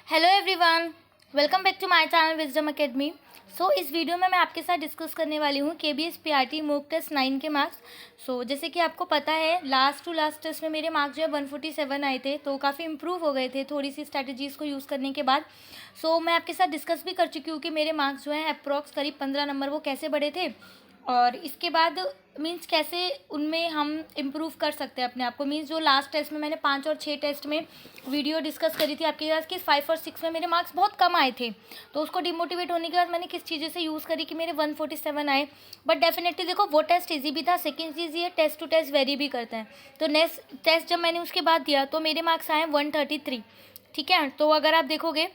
Hello everyone, welcome back to my channel wisdom academy. इस video में मैं आपके साथ डिस्कस करने वाली हूँ केबीएस पीआरटी मॉक टेस्ट 9 के मार्क्स। जैसे कि आपको पता है लास्ट टू लास्ट टेस्ट में मेरे मार्क्स जो है 147 आए थे, तो काफ़ी इंप्रूव हो गए थे थोड़ी सी स्ट्रैटेजीज़ को यूज़ करने के बाद। मैं आपके साथ डिस्कस भी कर चुकी हूँ कि मेरे मार्क्स जो हैं अप्रॉक्स करीब 15 नंबर वो कैसे बढ़े थे, और इसके बाद मीन्स कैसे उनमें हम इम्प्रूव कर सकते हैं अपने आप को। मीन्स जो लास्ट टेस्ट में मैंने 5 और 6 टेस्ट में वीडियो डिस्कस करी थी आपके पास कि 5 और 6 में मेरे मार्क्स बहुत कम आए थे, तो उसको डिमोटिवेट होने के बाद मैंने किस चीज़ों से यूज़ करी कि मेरे 147 आए। बट डेफिनेटली देखो वो टेस्ट ईजी भी था। सेकेंड चीज़ ये टेस्ट टू टेस्ट वेरी भी करता है, तो नेक्स्ट टेस्ट जब मैंने उसके बाद दिया तो मेरे मार्क्स आए 133। ठीक है, तो अगर आप देखोगे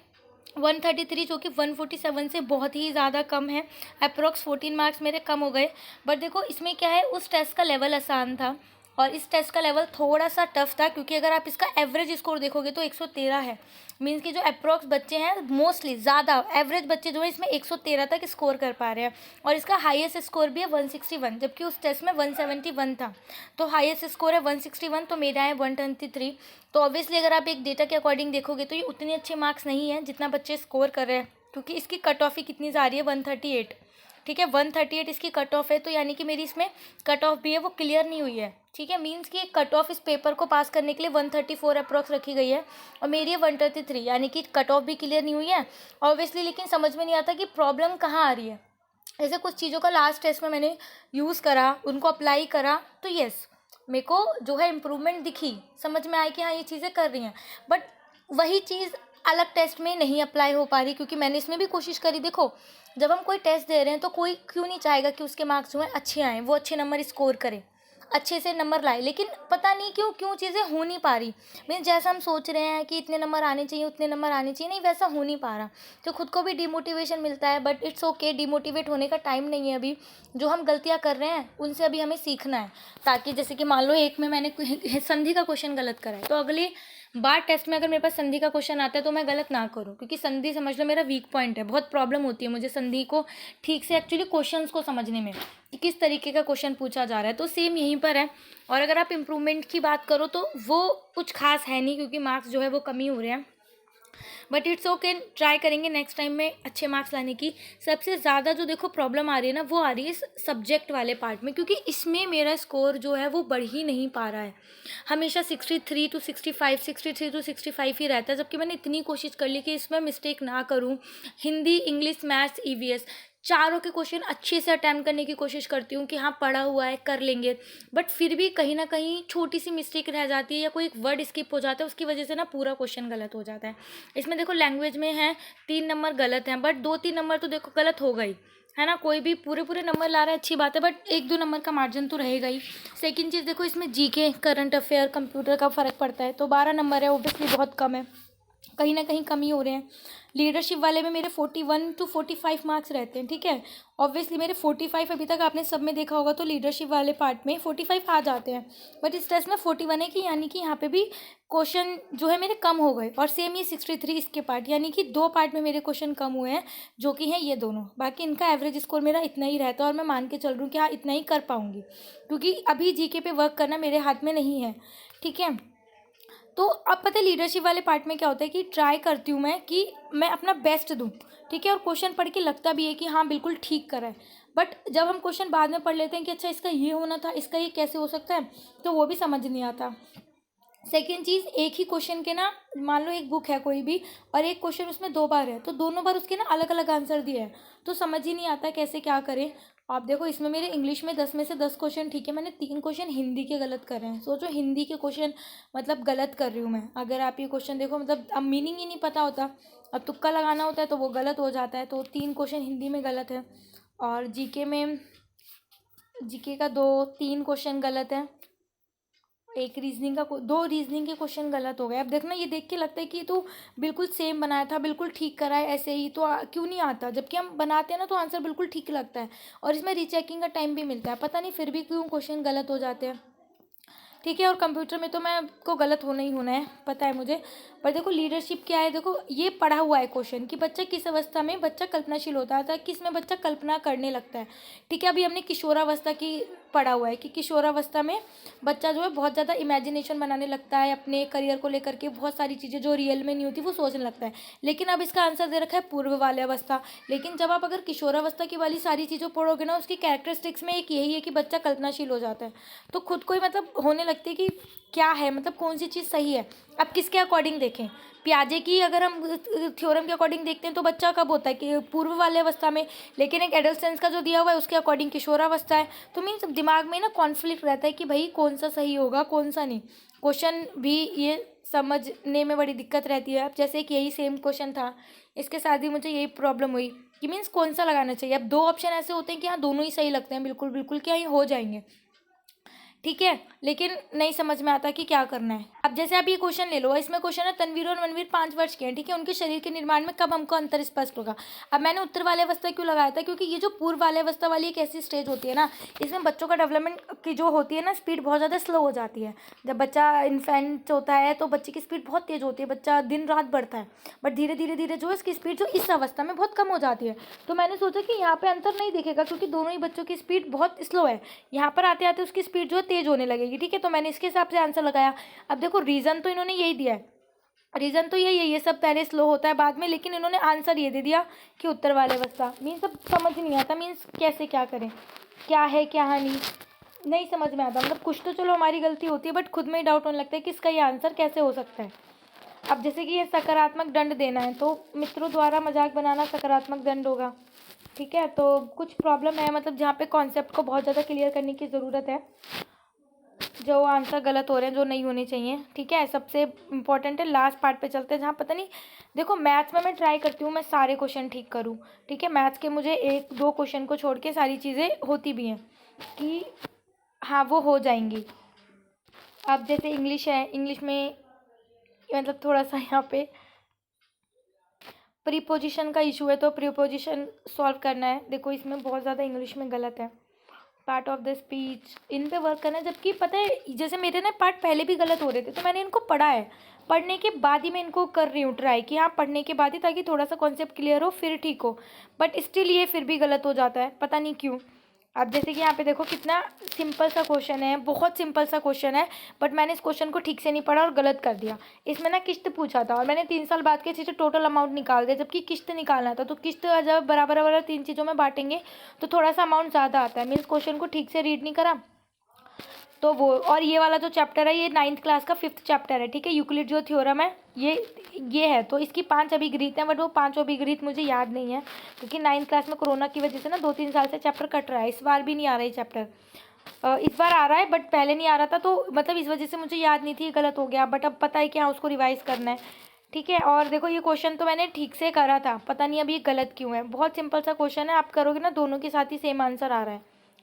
133 जो कि 147 से बहुत ही ज़्यादा कम है, अप्रोक्स 14 मार्क्स मेरे कम हो गए। बट देखो इसमें क्या है, उस टेस्ट का लेवल आसान था और इस टेस्ट का लेवल थोड़ा सा टफ था, क्योंकि अगर आप इसका एवरेज स्कोर देखोगे तो 113 है। मीन्स कि जो अप्रोक्स बच्चे हैं मोस्टली ज़्यादा एवरेज बच्चे जो है इसमें 113 तक स्कोर कर पा रहे हैं, और इसका हाईएस्ट स्कोर भी है 161, जबकि उस टेस्ट में 171 था। तो हाईएस्ट स्कोर है 161, तो मेरा है 123। तो ऑब्वियसली अगर आप एक डेटा के अकॉर्डिंग देखोगे तो ये उतने अच्छे मार्क्स नहीं हैं जितना बच्चे स्कोर कर रहे हैं, क्योंकि इसकी कट ऑफ ही कितनी जा रही है 138। ठीक है, 138 इसकी कट ऑफ है, तो यानी कि मेरी इसमें कट ऑफ भी है वो क्लियर नहीं हुई है। ठीक है, मीन्स कि कट ऑफ इस पेपर को पास करने के लिए 134 अप्रॉक्स रखी गई है और मेरी है 133, यानी कि कट ऑफ भी क्लियर नहीं हुई है ऑब्वियसली। लेकिन समझ में नहीं आता कि प्रॉब्लम कहाँ आ रही है। ऐसे कुछ चीज़ों का लास्ट टेस्ट में मैंने यूज़ करा, उनको अप्लाई करा, तो येस मेरे को जो है इम्प्रूवमेंट दिखी, समझ में आई कि हाँ ये चीज़ें कर रही हैं। बट वही चीज़ अलग टेस्ट में नहीं अप्लाई हो पा रही, क्योंकि मैंने इसमें भी कोशिश करी। देखो जब हम कोई टेस्ट दे रहे हैं तो कोई क्यों नहीं चाहेगा कि उसके मार्क्स जो हैं अच्छे आएँ, वो अच्छे नंबर स्कोर करे, अच्छे से नंबर लाए। लेकिन पता नहीं क्यों क्यों चीज़ें हो नहीं पा रही। मीन्स जैसा हम सोच रहे हैं कि इतने नंबर आने चाहिए, उतने नंबर आने चाहिए, नहीं वैसा हो नहीं पा रहा, तो खुद को भी डिमोटिवेशन मिलता है। बट इट्स ओके, डिमोटिवेट होने का टाइम नहीं है अभी। जो हम गलतियाँ कर रहे हैं उनसे अभी हमें सीखना है, ताकि जैसे कि मान लो एक में मैंने संधि का क्वेश्चन गलत करा है, तो अगली बार टेस्ट में अगर मेरे पास संधि का क्वेश्चन आता है तो मैं गलत ना करूं, क्योंकि संधि समझ लो मेरा वीक पॉइंट है। बहुत प्रॉब्लम होती है मुझे संधि को ठीक से एक्चुअली क्वेश्चंस को समझने में कि किस तरीके का क्वेश्चन पूछा जा रहा है। तो सेम यहीं पर है। और अगर आप इम्प्रूवमेंट की बात करो तो वो कुछ खास है नहीं, क्योंकि मार्क्स जो है वो कम ही हो रहे हैं। बट इट्स ओके, ट्राई करेंगे नेक्स्ट टाइम में अच्छे मार्क्स लाने की। सबसे ज़्यादा जो देखो प्रॉब्लम आ रही है ना, वो आ रही है इस सब्जेक्ट वाले पार्ट में, क्योंकि इसमें मेरा स्कोर जो है वो बढ़ ही नहीं पा रहा है। हमेशा 63 टू 65, 63 टू 65 ही रहता है, जबकि मैंने इतनी कोशिश कर ली कि इसमें मिस्टेक ना करूँ। हिंदी, इंग्लिश, मैथ्स, ईवीएस चारों के क्वेश्चन अच्छे से अटैम्प्ट करने की कोशिश करती हूँ कि हाँ पढ़ा हुआ है कर लेंगे। बट फिर भी कहीं ना कहीं छोटी सी मिस्टेक रह जाती है या कोई एक वर्ड स्किप हो जाता है, उसकी वजह से ना पूरा क्वेश्चन गलत हो जाता है। इसमें देखो लैंग्वेज में है 3 नंबर गलत हैं, बट 2-3 नंबर तो देखो गलत हो गई है ना। कोई भी पूरे पूरे नंबर ला रहा है अच्छी बात है, बट 1-2 नंबर का मार्जिन तो रहेगा ही। सेकंड चीज़ देखो इसमें जीके, करंट अफेयर, कंप्यूटर का फ़र्क पड़ता है, तो 12 नंबर है, ऑब्वियसली बहुत कम है, कहीं ना कहीं कमी हो रहे हैं। लीडरशिप वाले में मेरे 41 टू 45 मार्क्स रहते हैं। ठीक है, ऑब्वियसली मेरे 45 अभी तक आपने सब में देखा होगा, तो लीडरशिप वाले पार्ट में 45 आ जाते हैं। बट इस टेस्ट में 41 है, कि यानी कि यहाँ पे भी क्वेश्चन जो है मेरे कम हो गए। और सेम ये 63 इसके पार्ट, यानी कि 2 पार्ट में मेरे क्वेश्चन कम हुए हैं, जो कि हैं ये दोनों। बाकी इनका एवरेज स्कोर मेरा इतना ही रहता है, और मैं मान के चल रही हूँ कि हाँ इतना ही कर पाऊँगी, क्योंकि अभी जीके पे वर्क करना मेरे हाथ में नहीं है। ठीक है, तो अब पता है लीडरशिप वाले पार्ट में क्या होता है कि ट्राई करती हूँ मैं कि मैं अपना बेस्ट दूँ। ठीक है, और क्वेश्चन पढ़ के लगता भी है कि हाँ बिल्कुल ठीक करा है। बट जब हम क्वेश्चन बाद में पढ़ लेते हैं कि अच्छा इसका ये होना था, इसका ये कैसे हो सकता है, तो वो भी समझ नहीं आता। सेकेंड चीज़, एक ही क्वेश्चन के ना मान लो एक बुक है कोई भी, और एक क्वेश्चन उसमें 2 बार है, तो दोनों बार उसके ना अलग अलग आंसर दिए हैं, तो समझ ही नहीं आता कैसे क्या करें। आप देखो इसमें मेरे इंग्लिश में 10 में से 10 क्वेश्चन ठीक है, मैंने 3 क्वेश्चन हिंदी के गलत कर रहे हैं। सोचो हिंदी के क्वेश्चन मतलब गलत कर रही हूँ मैं। अगर आप ये क्वेश्चन देखो, मतलब अब मीनिंग ही नहीं पता होता, अब तुक्का लगाना होता है तो वो गलत हो जाता है। तो 3 क्वेश्चन हिंदी में गलत है, और जीके में जीके का 2-3 क्वेश्चन गलत है, एक रीजनिंग का 2 रीजनिंग के क्वेश्चन गलत हो गए। अब देखना ये देख के लगता है कि तो बिल्कुल सेम बनाया था, बिल्कुल ठीक करा है, ऐसे ही तो क्यों नहीं आता, जबकि हम बनाते हैं ना तो आंसर बिल्कुल ठीक लगता है, और इसमें रीचेकिंग का टाइम भी मिलता है। पता नहीं फिर भी क्यों क्वेश्चन गलत हो जाते हैं। ठीक है। और कंप्यूटर में तो मैं को गलत होना ही होना है, पता है मुझे। पर देखो लीडरशिप क्या है, देखो ये पढ़ा हुआ है क्वेश्चन कि बच्चा किस अवस्था में बच्चा कल्पनाशील होता है, किस में बच्चा कल्पना करने लगता है। ठीक है, अभी हमने किशोरावस्था की पढ़ा हुआ है कि किशोरावस्था में बच्चा जो है बहुत ज़्यादा इमेजिनेशन बनाने लगता है, अपने करियर को लेकर के बहुत सारी चीज़ें जो रियल में नहीं होती वो सोचने लगता है। लेकिन अब इसका आंसर दे रखा है पूर्व वाले अवस्था। लेकिन जब आप अगर किशोरावस्था की वाली सारी चीज़ों पढ़ोगे ना, उसकी कैरेक्टरिस्टिक्स में एक यही है कि बच्चा कल्पनाशील हो जाता है। तो खुद को ही मतलब होने लगती है कि क्या है, मतलब कौन सी चीज़ सही है। अब किसके अकॉर्डिंग देखें, पियाजे की अगर हम थ्योरम के अकॉर्डिंग देखते हैं तो बच्चा कब होता है कि पूर्व वाले अवस्था में। लेकिन एक एडोलसेंस का जो दिया हुआ है उसके अकॉर्डिंग किशोरावस्था है। तो मीन्स दिमाग में ना कॉन्फ्लिक्ट रहता है कि भाई कौन सा सही होगा कौन सा नहीं। क्वेश्चन भी ये समझने में बड़ी दिक्कत रहती है। अब जैसे कि यही सेम क्वेश्चन था, इसके साथ ही मुझे यही प्रॉब्लम हुई कि मीन्स कौन सा लगाना चाहिए। अब दो ऑप्शन ऐसे होते हैं कि हाँ दोनों ही सही लगते हैं, बिल्कुल बिल्कुल क्या ये हो जाएंगे, ठीक है। लेकिन नहीं समझ में आता कि क्या करना है। अब जैसे आप ये क्वेश्चन ले लो, इसमें क्वेश्चन है तनवीर और मनवीर 5 वर्ष के हैं, ठीक है। उनके शरीर के निर्माण में कब हमको अंतर स्पष्ट होगा। अब मैंने उत्तर वाले अवस्था क्यों लगाया था, क्योंकि ये जो पूर्व वाले अवस्था वाली एक ऐसी स्टेज होती है ना, इसमें बच्चों का डेवलपमेंट की जो होती है ना स्पीड बहुत ज़्यादा स्लो हो जाती है। जब बच्चा इन्फेंट होता है तो बच्चे की स्पीड बहुत तेज़ होती है, बच्चा दिन रात बढ़ता है। बट धीरे धीरे धीरे जो है इसकी स्पीड जो इस अवस्था में बहुत कम हो जाती है। तो मैंने सोचा कि यहाँ पे अंतर नहीं दिखेगा क्योंकि दोनों ही बच्चों की स्पीड बहुत स्लो है। यहाँ पर आते आते उसकी स्पीड जो है तेज़ होने लगेगी, ठीक है। तो मैंने इसके हिसाब से आंसर लगाया। अब देखो रीज़न तो इन्होंने यही दिया है, रीज़न तो यही है, ये सब पहले स्लो होता है बाद में, लेकिन इन्होंने आंसर ये दे दिया कि उत्तर वाले अवस्था। मीन्स अब समझ नहीं आता, मीन्स कैसे क्या करें, क्या है क्या है नहीं समझ में आता। मतलब कुछ तो चलो हमारी गलती होती है बट खुद में ही डाउट होने लगता है कि इसका ये आंसर कैसे हो सकता है। अब जैसे कि ये सकारात्मक दंड देना है तो मित्रों द्वारा मजाक बनाना सकारात्मक दंड होगा, ठीक है। तो कुछ प्रॉब्लम है, मतलब जहाँ पे कॉन्सेप्ट को बहुत ज़्यादा क्लियर करने की ज़रूरत है, जो आंसर गलत हो रहे हैं जो नहीं होने चाहिए, ठीक है। सबसे इंपॉर्टेंट है लास्ट पार्ट पे चलते हैं जहाँ पता नहीं, देखो मैथ्स में मैं ट्राई करती हूँ मैं सारे क्वेश्चन ठीक करूँ, ठीक है। मैथ्स के मुझे 1-2 क्वेश्चन को छोड़ के सारी चीज़ें होती भी हैं कि हाँ वो हो जाएंगी। अब जैसे इंग्लिश है, इंग्लिश में मतलब थोड़ा सा यहाँ पे प्रीपोजिशन का इशू है तो प्रीपोजिशन सॉल्व करना है। देखो इसमें बहुत ज़्यादा इंग्लिश में गलत है, part of the speech in पे वर्क करना है। जबकि पता है जैसे मेरे ना पार्ट पहले भी गलत हो रहे थे तो मैंने इनको पढ़ा है, पढ़ने के बाद ही मैं इनको कर रही हूँ ट्राई कि हाँ पढ़ने के बाद ही, ताकि थोड़ा सा कॉन्सेप्ट क्लियर हो फिर ठीक हो। बट स्टिल ये फिर भी गलत हो जाता है, पता नहीं क्यों। अब जैसे कि यहाँ पे देखो कितना सिंपल सा क्वेश्चन है, बहुत सिंपल सा क्वेश्चन है, बट मैंने इस क्वेश्चन को ठीक से नहीं पढ़ा और गलत कर दिया। इसमें ना किस्त पूछा था और मैंने 3 साल बाद के चीज़ें टोटल अमाउंट निकाल दिया, जबकि किस्त निकालना था। तो किस्त जब बराबर बराबर 3 चीज़ों में बांटेंगे तो थोड़ा सा अमाउंट ज़्यादा आता है। मीन्स क्वेश्चन को ठीक से रीड नहीं करा तो वो। और ये वाला जो चैप्टर है ये 9th क्लास का 5th चैप्टर है, ठीक है। यूक्लिड जो थ्योरम है ये है। तो इसकी 5 अभिगृहित हैं बट वो 5 अभिगृहित मुझे याद नहीं है क्योंकि 9th क्लास में कोरोना की वजह से ना 2-3 साल से चैप्टर कट रहा है। इस बार भी नहीं आ रहा है चैप्टर, इस बार आ रहा है बट पहले नहीं आ रहा था, तो मतलब इस वजह से मुझे याद नहीं थी, गलत हो गया। बट अब पता है कि हाँ उसको रिवाइज करना है, ठीक है। और देखो ये क्वेश्चन तो मैंने ठीक से करा था, पता नहीं अब ये गलत क्यों है। बहुत सिंपल सा क्वेश्चन है, आप करोगे ना दोनों के साथ ही सेम आंसर आ रहा है,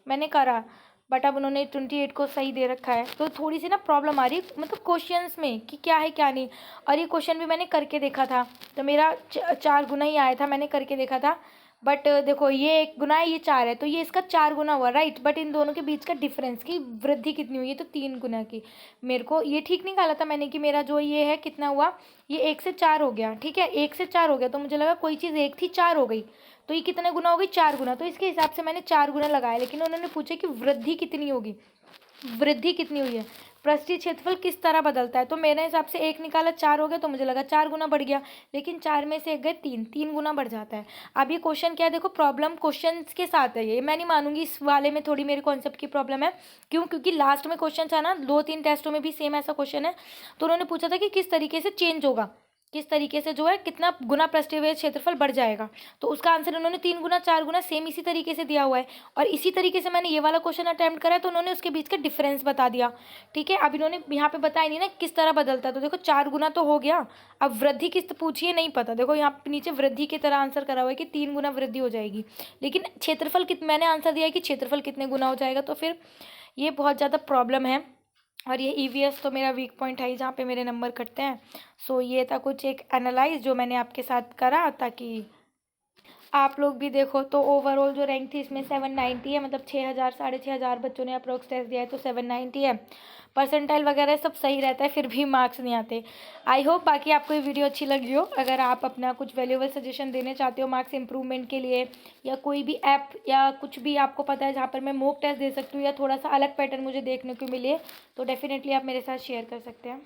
मैंने करा। बट अब उन्होंने 28 को सही दे रखा है तो थोड़ी सी ना प्रॉब्लम आ रही है मतलब क्वेश्चंस में कि क्या है क्या नहीं। और ये क्वेश्चन भी मैंने करके देखा था तो मेरा 4 गुना ही आया था, मैंने करके देखा था। बट देखो ये 1 गुना है ये 4 है तो ये इसका 4 गुना हुआ, राइट। बट इन दोनों के बीच का डिफरेंस की वृद्धि कितनी हुई है तो 3 गुना की। मेरे को ये ठीक निकाला था मैंने कि मेरा जो ये है कितना हुआ, ये 1 से 4 हो गया, ठीक है। 1 से 4 हो गया तो मुझे लगा कोई चीज़ 1 थी 4 हो गई, तो ये कितने गुना हो गई 4 गुना। तो इसके हिसाब से मैंने 4 गुना लगाया। लेकिन उन्होंने पूछा कि वृद्धि कितनी होगी, वृद्धि कितनी हुई है, पृष्ठीय क्षेत्रफल किस तरह बदलता है। तो मेरे हिसाब से 1 निकाला 4 हो गया तो मुझे लगा 4 गुना बढ़ गया। लेकिन 4 में से 1 गए 3 गुना बढ़ जाता है। अब ये क्वेश्चन क्या है, देखो प्रॉब्लम क्वेश्चन के साथ है, ये मैं नहीं मानूंगी इस वाले में थोड़ी मेरे कॉन्सेप्ट की प्रॉब्लम है। क्यों, क्योंकि लास्ट में क्वेश्चन था ना 2-3 टेस्टों में भी सेम ऐसा क्वेश्चन है। तो उन्होंने पूछा था कि किस तरीके से चेंज होगा, किस तरीके से जो है कितना गुना पृष्ठीय क्षेत्रफल बढ़ जाएगा। तो उसका आंसर उन्होंने 3 गुना 4 गुना सेम इसी तरीके से दिया हुआ है। और इसी तरीके से मैंने ये वाला क्वेश्चन अटेम्प्ट करा है तो उन्होंने उसके बीच का डिफरेंस बता दिया, ठीक है। अब इन्होंने यहाँ पे बताया नहीं ना किस तरह बदलता है। तो देखो 4 गुना तो हो गया, अब वृद्धि किस पूछिए नहीं पता। देखो यहाँ पे नीचे वृद्धि की तरह आंसर करा हुआ है कि 3 गुना वृद्धि हो जाएगी। लेकिन क्षेत्रफल मैंने आंसर दिया है कि क्षेत्रफल कितने गुना हो जाएगा। तो फिर ये बहुत ज़्यादा प्रॉब्लम है। और ये ईवीएस तो मेरा वीक पॉइंट है जहाँ पे मेरे नंबर कटते हैं। सो ये था कुछ एक एनालाइज जो मैंने आपके साथ करा ताकि आप लोग भी देखो तो ओवरऑल जो रैंक थी इसमें 790 है, मतलब 6000 6500 बच्चों ने अप्रोक्स टेस्ट दिया है तो 790 है। परसेंटाइल वगैरह सब सही रहता है, फिर भी मार्क्स नहीं आते। आई होप बाकी आपको ये वीडियो अच्छी लगी हो। अगर आप अपना कुछ वैल्यूएबल सजेशन देना चाहते हो मार्क्स इंप्रूवमेंट के लिए, या कोई भी ऐप या कुछ भी आपको पता है जहाँ पर मैं मॉक टेस्ट दे सकती हूँ या थोड़ा सा अलग पैटर्न मुझे देखने को मिले, तो डेफिनेटली आप मेरे साथ शेयर कर सकते हैं।